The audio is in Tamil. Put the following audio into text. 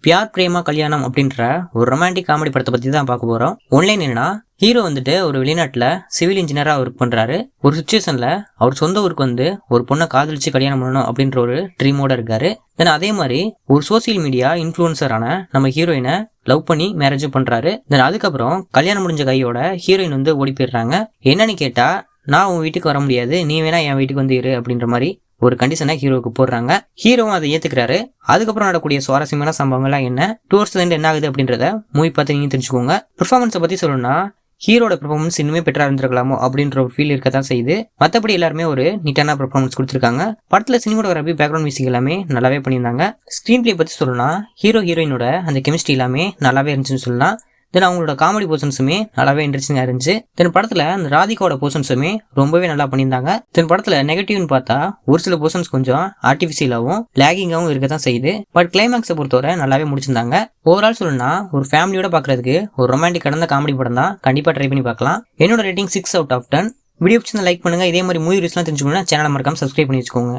பியார் பிரேமா கல்யாணம் அப்படின்ற ஒரு ரொமான்டிக் காமெடி படத்தை பத்தி தான் பார்க்க போறோம். ஒன்லைன் என்னன்னா, ஹீரோ வந்துட்டு ஒரு வெளிநாட்டுல சிவில் இன்ஜினியரா ஒர்க் பண்றாரு. ஒரு சுச்சுவேஷன்ல அவர் சொந்த ஊருக்கு வந்து ஒரு பொண்ணை காதலிச்சு கல்யாணம் பண்ணணும் அப்படின்ற ஒரு ட்ரீமோட இருக்காரு. தென் அதே மாதிரி ஒரு சோசியல் மீடியா இன்ஃபுளுசரான நம்ம ஹீரோயினை லவ் பண்ணி மேரேஜும் பண்றாரு. தென் அதுக்கப்புறம் கல்யாணம் முடிஞ்ச கையோட ஹீரோயின் வந்து ஓடி போயிடுறாங்க. என்னன்னு கேட்டா, நான் உன் வீட்டுக்கு வர முடியாது, நீ வேணா என் வீட்டுக்கு வந்து இரு அப்படின்ற மாதிரி ஒரு கண்டிஷனை ஹீரோவுக்கு போடுறாங்க. ஹீரோவும் அதை ஏத்துக்கிறாரு. அதுக்கப்புறம் நடக்கூடிய சுவாரஸ்யமான சம்பவங்கள்லாம் என்ன, டுவர்ட்ஸ் என்ன ஆகுது அப்படின்றத மூவி பார்த்து நீங்க தெரிஞ்சுக்கோங்க. பெர்ஃபார்மன்ஸை பத்தி சொல்லணும்னா, ஹீரோட பெர்ஃபார்மன்ஸ் இன்னுமே பெட்டரா இருந்திருக்கலாமோ அப்படின்ற ஒரு ஃபீல் இருக்கதான் செய்யுது. மற்றபடி எல்லாருமே ஒரு நீட்டான பெர்ஃபார்மன்ஸ் கொடுத்துருக்காங்க. படத்துல சினிமாட்டோகிராஃபி, பேக்ரவுண்ட் மியூசிக் எல்லாமே நல்லாவே பண்ணியிருந்தாங்க. ஸ்கிரீன் பிளே பத்தி சொல்லணும்னா, ஹீரோ ஹீரோயினோட அந்த கெமிஸ்ட்ரி எல்லாமே நல்லாவே இருந்துச்சுன்னு சொல்லலாம். தென் அவங்களோட காமெடி போர்ஷன்ஸுமே நல்லாவே இன்ட்ரெஸ்டிங்காக இருந்துச்சு. தென் படத்தில் அந்த ராதிகாவோட போர்ஷன்ஸுமே ரொம்பவே நல்லா பண்ணியிருந்தாங்க. தென் படத்தில் நெகட்டிவ்னு பார்த்தா ஒரு சில போர்ஷன்ஸ் கொஞ்சம் ஆர்டிஃபிஷியலாகவும் லேகிங்காகவும் இருக்க தான் செய்யுது. பட் கிளைமேக்ஸை பொறுத்தவரை நல்லாவே முடிச்சிருந்தாங்க. ஓவரால் சொல்லணும்னா, ஒரு ஃபேமிலியோட பார்க்கறதுக்கு ஒரு ரொமான்டிக் கடந்த காமெடி படம் தான். கண்டிப்பாக ட்ரை பண்ணி பார்க்கலாம். என்னோட ரேட்டிங் 6/10. வீடியோ பிடிச்சிருந்தா லைக் பண்ணுங்க. இதே மாதிரி மூவி ரிவ்யூஸ்லாம் தெரிஞ்சுக்கணும்னா சேனலை மறக்காம சப்ஸ்கிரைப் பண்ணி வச்சுக்கோங்க.